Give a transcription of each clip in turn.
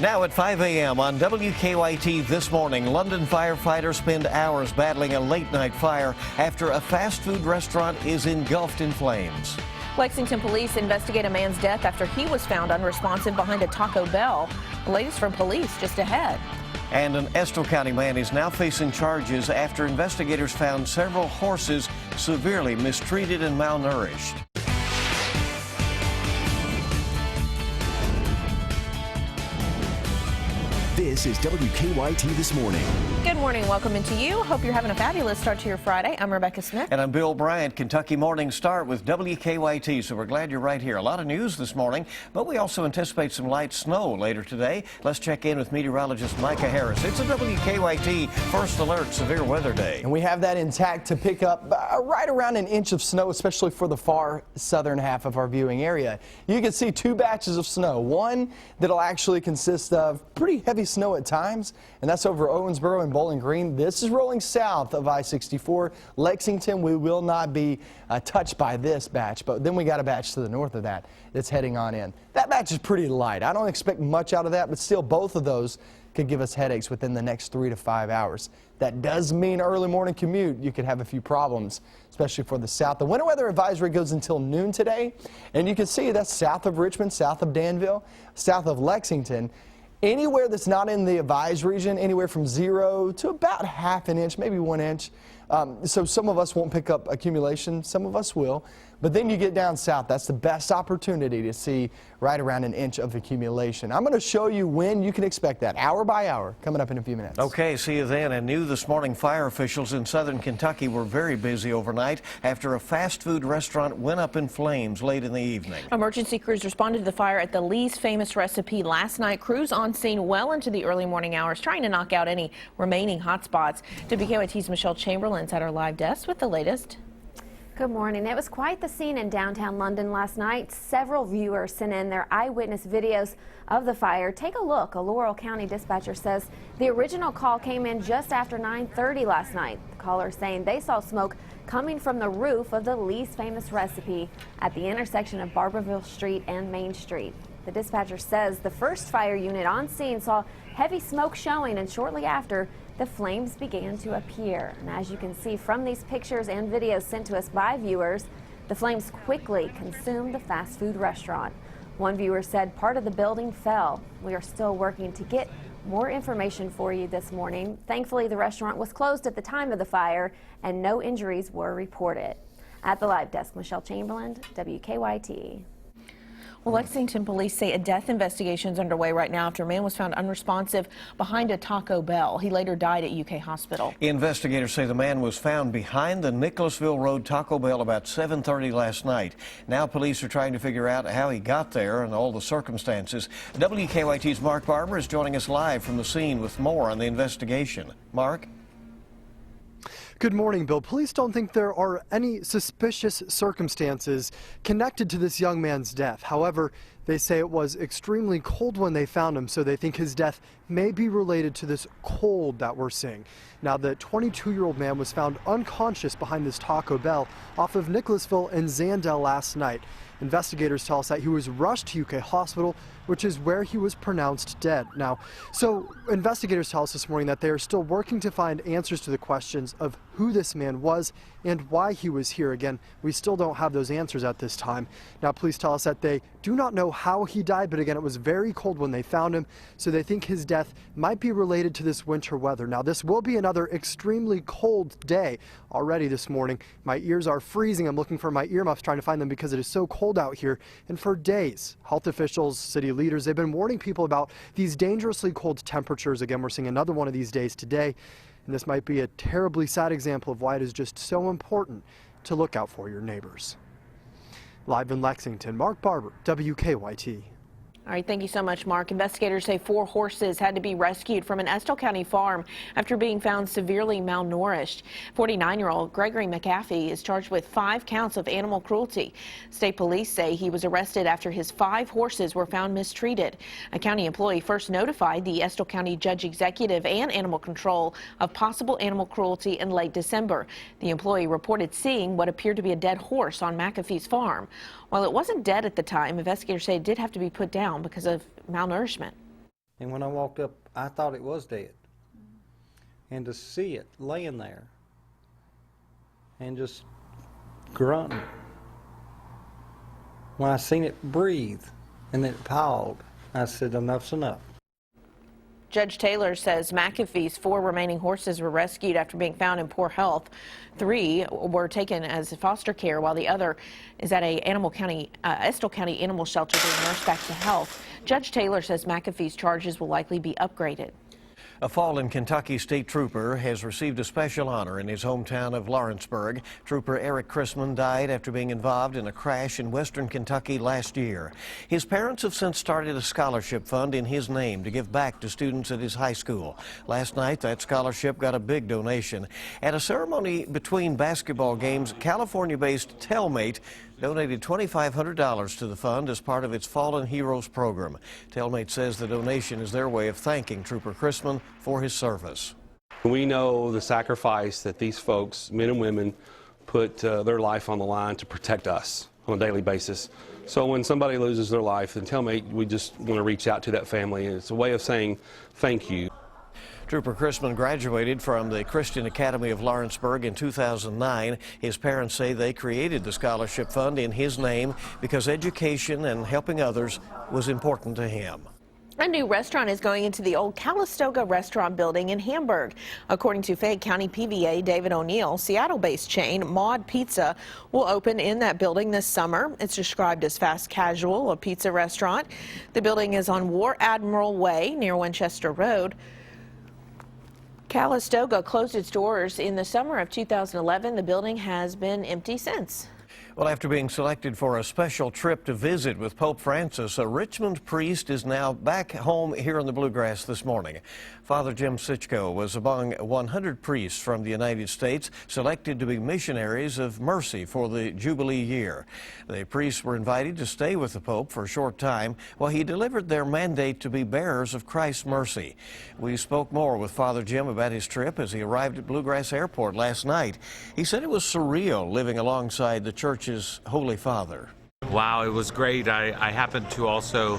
Now at 5 a.m. on WKYT this morning, London firefighters spend hours battling a late-night fire after a fast food restaurant is engulfed in flames. Lexington police investigate a man's death after he was found unresponsive behind a Taco Bell. The latest from police just ahead. And an Estill County man is now facing charges after investigators found several horses severely mistreated and malnourished. This is WKYT This Morning. Good morning. Welcome into you. Hope you're having a fabulous start to your Friday. I'm Rebecca Smith. And I'm Bill Bryant. Kentucky Morning Start with WKYT. So we're glad you're right here. A lot of news this morning, but we also anticipate some light snow later today. Let's check in with meteorologist Micah Harris. It's a WKYT First Alert Severe Weather Day. And we have that intact to pick up right around an inch of snow, especially for the far southern half of our viewing area. You can see two batches of snow. One that'll actually consist of pretty heavy snow at times, and that's over Owensboro and Bowling Green. This is rolling south of I-64. Lexington, we will not be touched by this batch, but then we got a batch to the north of that that's heading on in. That batch is pretty light. I don't expect much out of that, but still both of those could give us headaches within the next 3 to 5 hours. That does mean early morning commute, you could have a few problems, especially for the south. The winter weather advisory goes until noon today, and you can see that's south of Richmond, south of Danville, south of Lexington. Anywhere that's not in the advised region, anywhere from 0 to about ½ an inch, maybe 1 inch. So some of us won't pick up accumulation, some of us will. But then you get down south, that's the best opportunity to see right around an inch of accumulation. I'm going to show you when you can expect that, hour by hour, coming up in a few minutes. Okay, see you then. And new this morning, fire officials in southern Kentucky were very busy overnight after a fast food restaurant went up in flames late in the evening. Emergency crews responded to the fire at the Lee's Famous Recipe last night. Crews on scene well into the early morning hours, trying to knock out any remaining hot spots. WKYT's Michelle Chamberlain's at our live desk with the latest. Good morning. It was quite the scene in downtown London last night. Several viewers sent in their eyewitness videos of the fire. Take a look. A Laurel County dispatcher says the original call came in just after 9:30 last night. The caller saying they saw smoke coming from the roof of the Lee's Famous Recipe at the intersection of Barberville Street and Main Street. The dispatcher says the first fire unit on scene saw heavy smoke showing, and shortly after, the flames began to appear. And as you can see from these pictures and videos sent to us by viewers, the flames quickly consumed the fast food restaurant. One viewer said part of the building fell. We are still working to get more information for you this morning. Thankfully, the restaurant was closed at the time of the fire and no injuries were reported. At the live desk, Michelle Chamberlain, WKYT. Well, Lexington police say a death investigation is underway right now after a man was found unresponsive behind a Taco Bell. He later died at UK Hospital. Investigators say the man was found behind the Nicholasville Road Taco Bell about 7:30 last night. Now police are trying to figure out how he got there and all the circumstances. WKYT's Mark Barber is joining us live from the scene with more on the investigation. Mark? Good morning, Bill. Police don't think there are any suspicious circumstances connected to this young man's death. However, they say it was extremely cold when they found him, so they think his death may be related to this cold that we're seeing. Now, the 22-year-old man was found unconscious behind this Taco Bell off of Nicholasville and Zandel last night. Investigators tell us that he was rushed to UK Hospital, which is where he was pronounced dead. Now, so investigators tell us this morning that they are still working to find answers to the questions of who this man was and why he was here. Again, we still don't have those answers at this time. Now, police tell us that they do not know how he died, but again, it was very cold when they found him, so they think his death might be related to this winter weather. Now, this will be another extremely cold day already this morning. My ears are freezing. I'm looking for my earmuffs, trying to find them because it is so cold out here. And for days, health officials, city leaders, they've been warning people about these dangerously cold temperatures. Again, we're seeing another one of these days today, and this might be a terribly sad example of why it is just so important to look out for your neighbors. Live in Lexington, Mark Barber, WKYT. All right, thank you so much, Mark. Investigators say 4 horses had to be rescued from an Estill County farm after being found severely malnourished. 49-year-old Gregory McAfee is charged with 5 counts of animal cruelty. State police say he was arrested after his 5 horses were found mistreated. A county employee first notified the Estill County Judge Executive and Animal Control of possible animal cruelty in late December. The employee reported seeing what appeared to be a dead horse on McAfee's farm. While it wasn't dead at the time, investigators say it did have to be put down because of malnourishment. And when I walked up, I thought it was dead. And to see it laying there and just grunting. When I seen it breathe and then it pawed, I said, enough's enough. Judge Taylor says McAfee's 4 remaining horses were rescued after being found in poor health. 3 were taken as foster care, while the other is at a Estill County animal shelter being nursed back to health. Judge Taylor says McAfee's charges will likely be upgraded. A fallen Kentucky state trooper has received a special honor in his hometown of Lawrenceburg. Trooper Eric Chrisman died after being involved in a crash in western Kentucky last year. His parents have since started a scholarship fund in his name to give back to students at his high school. Last night, that scholarship got a big donation. At a ceremony between basketball games, California-based Telmate donated $2,500 to the fund as part of its Fallen Heroes program. Telmate says the donation is their way of thanking Trooper Chrisman for his service. We know the sacrifice that these folks, men and women, put their life on the line to protect us on a daily basis. So when somebody loses their life, then Telmate, we just want to reach out to that family. It's a way of saying thank you. Trooper Chrisman graduated from the Christian Academy of Lawrenceburg in 2009. His parents say they created the scholarship fund in his name because education and helping others was important to him. A new restaurant is going into the old Calistoga restaurant building in Hamburg. According to Fayette County PVA David O'Neill, Seattle-based chain Maud Pizza will open in that building this summer. It's described as fast casual, a pizza restaurant. The building is on War Admiral Way near Winchester Road. Calistoga closed its doors in the summer of 2011. The building has been empty since. Well, after being selected for a special trip to visit with Pope Francis, a Richmond priest is now back home here in the Bluegrass this morning. Father Jim Sitchko was among 100 priests from the United States selected to be missionaries of mercy for the Jubilee year. The priests were invited to stay with the Pope for a short time while he delivered their mandate to be bearers of Christ's mercy. We spoke more with Father Jim about his trip as he arrived at Bluegrass Airport last night. He said it was surreal living alongside the church's Holy Father. Wow, it was great. I happened to also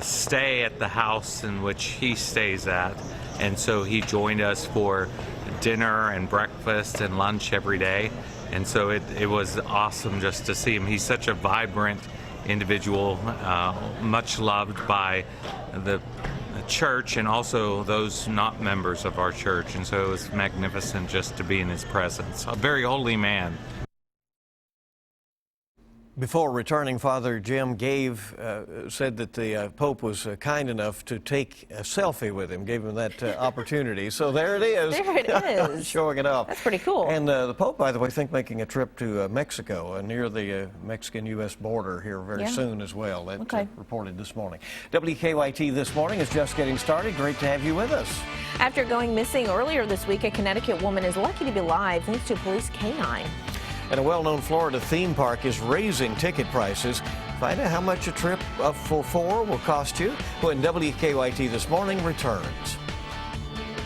stay at the house in which he stays at, and so he joined us for dinner and breakfast and lunch every day, and so it was awesome just to see him. He's such a vibrant individual, much loved by the church and also those not members of our church, and so it was magnificent just to be in his presence. A very holy man. Before returning, Father Jim said that the Pope was kind enough to take a selfie with him, gave him that opportunity. So there it is. There it is. Showing it off. That's pretty cool. And the Pope, by the way, making a trip to Mexico, near the Mexican-U.S. border here very soon as well. That reported this morning. WKYT This Morning is just getting started. Great to have you with us. After going missing earlier this week, a Connecticut woman is lucky to be alive thanks to a police canine. And a well-known Florida theme park is raising ticket prices. Find out how much a trip for 4 will cost you when WKYT This Morning returns.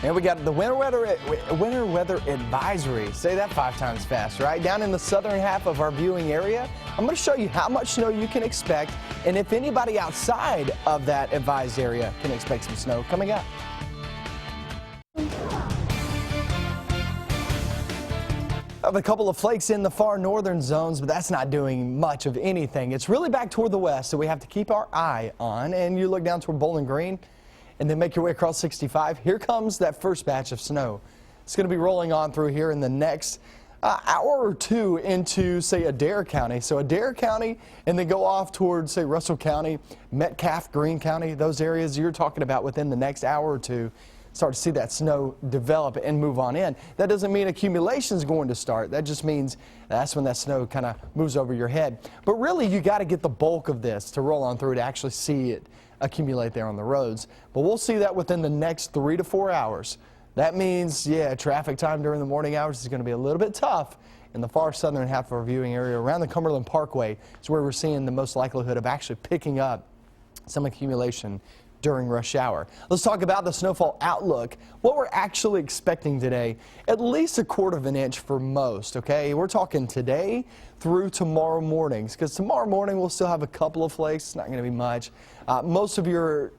And we got the winter weather advisory. Say that 5 times fast, right? Down in the southern half of our viewing area. I'm going to show you how much snow you can expect and if anybody outside of that advised area can expect some snow coming up. Of a couple of flakes in the far northern zones, but that's not doing much of anything. It's really back toward the west, so we have to keep our eye on. And you look down toward Bowling Green and then make your way across 65. Here comes that first batch of snow. It's going to be rolling on through here in the next hour or two into, say, Adair County. So Adair County, and then go off towards, say, Russell County, Metcalfe, Greene County, those areas you're talking about within the next hour or two. Start to see that snow develop and move on in. That doesn't mean accumulation is going to start. That just means that's when that snow kind of moves over your head. But really, you got to get the bulk of this to roll on through to actually see it accumulate there on the roads. But we'll see that within the next 3 to 4 hours. That means, yeah, traffic time during the morning hours is going to be a little bit tough in the far southern half of our viewing area. Around the Cumberland Parkway is where we're seeing the most likelihood of actually picking up some accumulation during rush hour. Let's talk about the snowfall outlook. What we're actually expecting today, at least 1/4 of an inch for most, okay? We're talking today through tomorrow mornings, because tomorrow morning we'll still have a couple of flakes. It's not going to be much. Most of your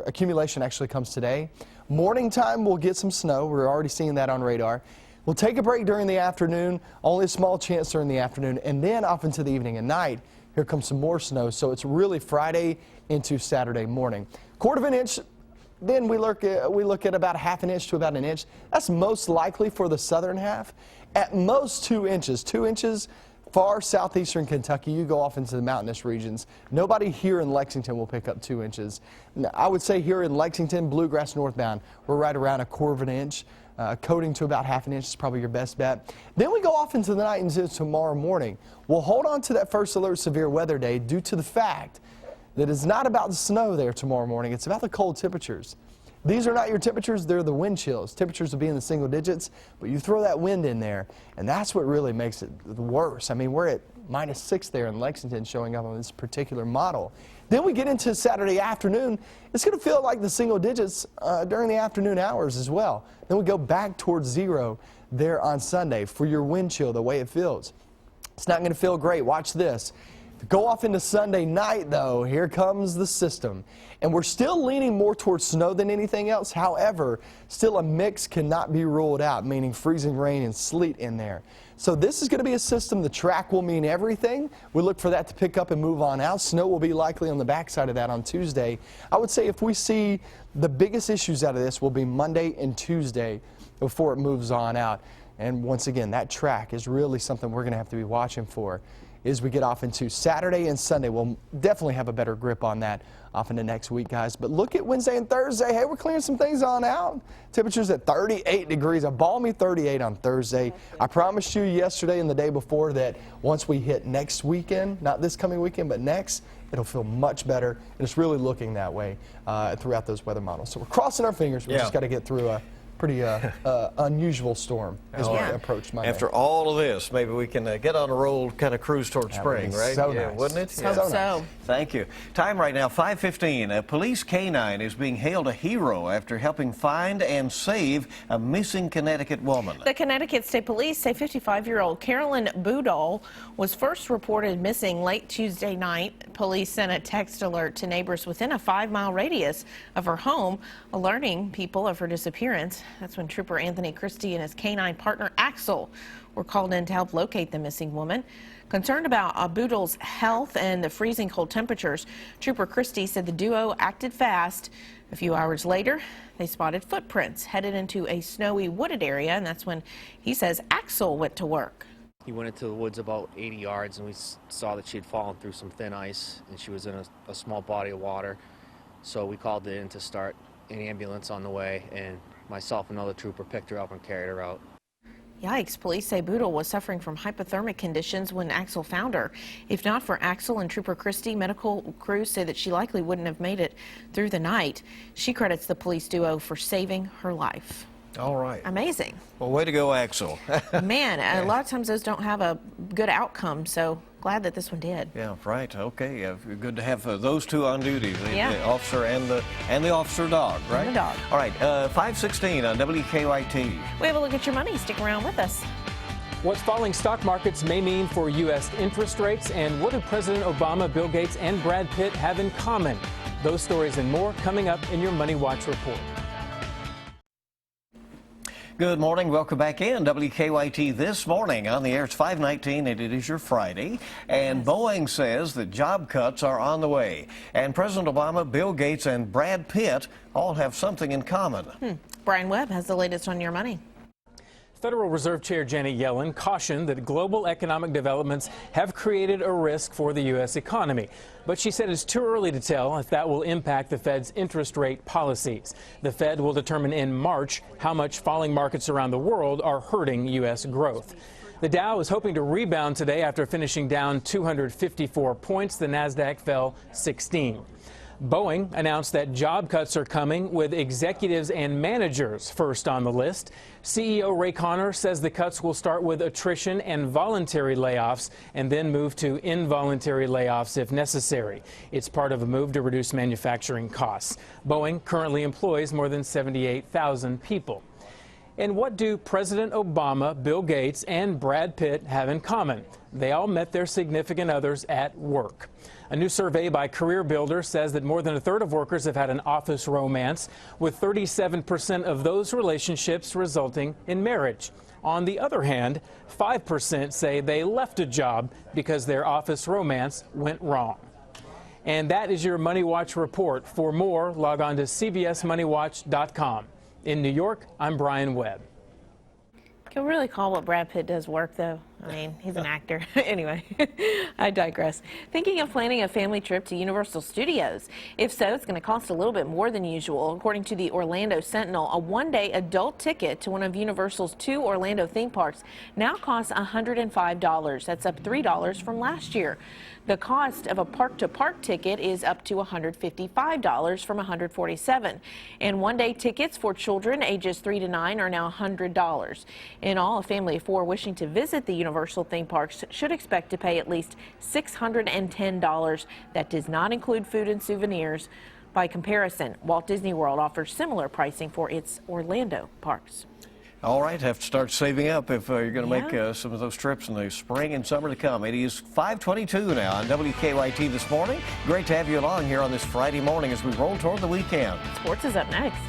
accumulation actually comes today. Morning time we'll get some snow. We're already seeing that on radar. We'll take a break during the afternoon, only a small chance during the afternoon, and then off into the evening and night, here comes some more snow. So it's really Friday into Saturday morning. 1/4 of an inch, then we look at about 1/2 inch to about an inch. That's most likely for the southern half. At most 2 inches. 2 inches far southeastern Kentucky. You go off into the mountainous regions. Nobody here in Lexington will pick up 2 inches. I would say here in Lexington, Bluegrass northbound, we're right around 1/4 of an inch. Coating to about 1/2 inch is probably your best bet. Then we go off into the night into tomorrow morning. We'll hold on to that first alert severe weather day due to the fact that it's not about the snow there tomorrow morning. It's about the cold temperatures. These are not your temperatures, they're the wind chills. Temperatures will be in the single digits, but you throw that wind in there, and that's what really makes it worse. I mean, we're at -6 there in Lexington showing up on this particular model. Then we get into Saturday afternoon. It's going to feel like the single digits during the afternoon hours as well. Then we go back towards 0 there on Sunday for your wind chill, the way it feels. It's not going to feel great. Watch this. Go off into Sunday night, though. Here comes the system. And we're still leaning more towards snow than anything else. However, still a mix cannot be ruled out, meaning freezing rain and sleet in there. So this is going to be a system. The track will mean everything. We look for that to pick up and move on out. Snow will be likely on the backside of that on Tuesday. I would say if we see the biggest issues out of this will be Monday and Tuesday before it moves on out. And once again, that track is really something we're going to have to be watching for as we get off into Saturday and Sunday. We'll definitely have a better grip on that off into next week, guys. But look at Wednesday and Thursday. Hey, we're clearing some things on out. Temperatures at 38 degrees, a balmy 38 on Thursday. I promised you yesterday and the day before that once we hit next weekend, not this coming weekend, but next, it'll feel much better. And it's really looking that way throughout those weather models. So we're crossing our fingers. We just got to get through a pretty unusual storm as we approach Monday. After all of this, maybe we can get on a roll, kind of cruise towards spring, right? So nice. Wouldn't it? So nice. Thank you. Time right now, 5:15. A police canine is being hailed a hero after helping find and save a missing Connecticut woman. The Connecticut State Police say 55-year-old Carolyn Boudall was first reported missing late Tuesday night. Police sent a text alert to neighbors within a 5-mile radius of her home, alerting people of her disappearance. That's when Trooper Anthony Christie and his canine partner Axel were called in to help locate the missing woman. Concerned about Boudall's health and the freezing cold temperatures, Trooper Christie said the duo acted fast. A few hours later, they spotted footprints headed into a snowy wooded area, and that's when he says Axel went to work. He went into the woods about 80 yards, and we saw that she had fallen through some thin ice, and she was in a small body of water. So we called in to start an ambulance on the way, and myself and another trooper picked her up and carried her out. Yikes. Police say Boudall was suffering from hypothermic conditions when Axel found her. If not for Axel and Trooper Christie, medical crews say that she likely wouldn't have made it through the night. She credits the police duo for saving her life. All right. Amazing. Well, way to go, Axel. Man, a lot of times those don't have a good outcome, so glad that this one did. Yeah, right. Okay. Yeah, good to have those two on duty, the Yeah. officer and the officer dog, right? And the dog. All right. 5:16 on WKYT. We have a look at your money. Stick around with us. What falling stock markets may mean for U.S. interest rates, and what do President Obama, Bill Gates, and Brad Pitt have in common? Those stories and more coming up in your Money Watch report. Good morning. Welcome back in. WKYT this morning on the air. It's 5:19 and it is your Friday. And Boeing says that job cuts are on the way. And President Obama, Bill Gates, and Brad Pitt all have something in common. Brian Webb has the latest on your money. Federal Reserve Chair Janet Yellen cautioned that global economic developments have created a risk for the U.S. economy. But she said it's too early to tell if that will impact the Fed's interest rate policies. The Fed will determine in March how much falling markets around the world are hurting U.S. growth. The Dow is hoping to rebound today after finishing down 254 points. The Nasdaq fell 16. Boeing announced that job cuts are coming, with executives and managers first on the list. CEO Ray Connor says the cuts will start with attrition and voluntary layoffs and then move to involuntary layoffs if necessary. It's part of a move to reduce manufacturing costs. Boeing currently employs more than 78,000 people. And what do President Obama, Bill Gates, and Brad Pitt have in common? They all met their significant others at work. A new survey by Career Builder says that more than a third of workers have had an office romance, with 37% of those relationships resulting in marriage. On the other hand, 5% say they left a job because their office romance went wrong. And that is your Money Watch report. For more, log on to cbsmoneywatch.com. In New York, I'm Brian Webb. Can we really call what Brad Pitt does work, though? I mean, he's an actor. Anyway, I digress. Thinking of planning a family trip to Universal Studios? If so, it's going to cost a little bit more than usual. According to the Orlando Sentinel, a one-day adult ticket to one of Universal's 2 Orlando theme parks now costs $105. That's up $3 from last year. The cost of a park-to-park ticket is up to $155 from $147. And one-day tickets for children ages 3 to 9 are now $100. In all, a family of 4 wishing to visit the Universal theme parks should expect to pay at least $610. That does not include food and souvenirs. By comparison, Walt Disney World offers similar pricing for its Orlando parks. All right, have to start saving up if you're going to make some of those trips in the spring and summer to come. It is 5:22 now on WKYT this morning. Great to have you along here on this Friday morning as we roll toward the weekend. Sports is up next.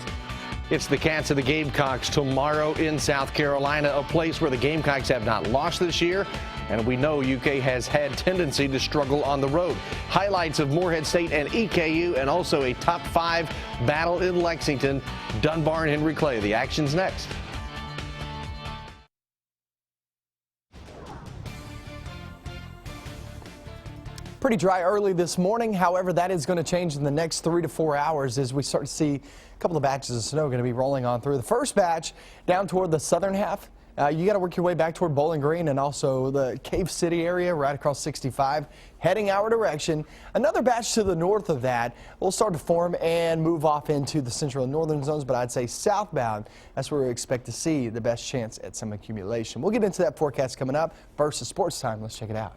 It's the Cats of the Gamecocks tomorrow in South Carolina, a place where the Gamecocks have not lost this year, and we know UK has had tendency to struggle on the road. Highlights of Morehead State and EKU, and also a top 5 battle in Lexington. Dunbar and Henry Clay. The action's next. Pretty dry early this morning. However, that is going to change in the next 3 to 4 hours as we start to see a couple of batches of snow going to be rolling on through. The first batch down toward the southern half. You got to work your way back toward Bowling Green and also the Cave City area right across 65, heading our direction. Another batch to the north of that will start to form and move off into the central and northern zones, but I'd say southbound, that's where we expect to see the best chance at some accumulation. We'll get into that forecast coming up. First, it's sports time. Let's check it out.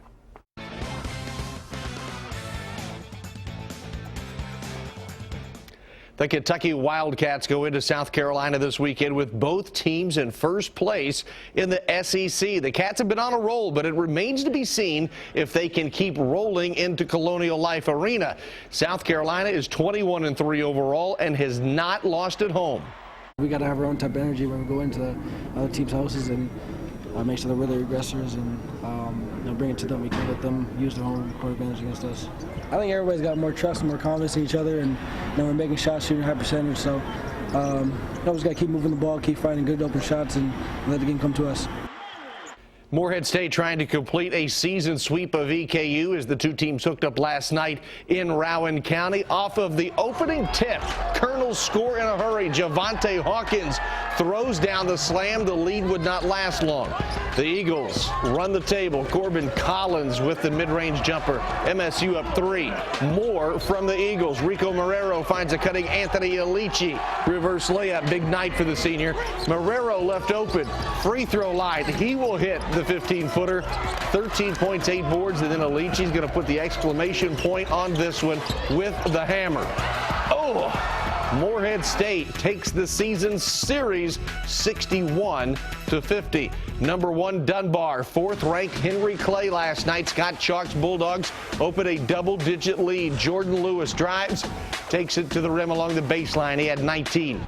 The Kentucky Wildcats go into South Carolina this weekend with both teams in first place in the SEC. The Cats have been on a roll, but it remains to be seen if they can keep rolling into Colonial Life Arena. South Carolina is 21-3 overall and has not lost at home. We got to have our own type of energy when we go into the other team's houses and make sure they're really aggressors and bring it to them. We can let them use their home court advantage against us. I think everybody's got more trust and more confidence in each other, and we're making shots, shooting high percentage. So we just got to keep moving the ball, keep finding good open shots, and let the game come to us. Morehead State trying to complete a season sweep of EKU as the two teams hooked up last night in Rowan County. Off of the opening tip, Colonels score in a hurry. Javante Hawkins throws down the slam. The lead would not last long. The Eagles run the table. Corbin Collins with the mid-range jumper. MSU up 3. More from the Eagles. Rico Marrero finds a cutting Anthony Alici. Reverse layup. Big night for the senior. Marrero left open. Free throw line. He will hit the 15-footer. 13 points, 8 boards, and then Alici's going to put the exclamation point on this one with the hammer. Oh! Morehead State takes the season series 61-50. Number 1 Dunbar, 4th ranked Henry Clay last night. Scott Chalk's Bulldogs open a double-digit lead. Jordan Lewis drives, takes it to the rim along the baseline. He had 19.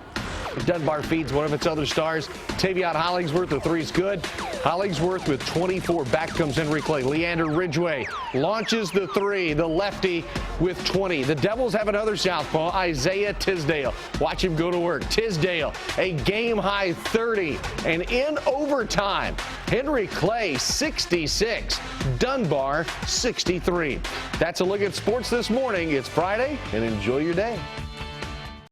Dunbar feeds one of its other stars. Tavion Hollingsworth, the three's good. Hollingsworth with 24. Back comes Henry Clay. Leander Ridgway launches the 3. The lefty with 20. The Devils have another southpaw, Isaiah Tisdale. Watch him go to work. Tisdale, a game-high 30. And in overtime, Henry Clay 66. Dunbar 63. That's a look at sports this morning. It's Friday, and enjoy your day.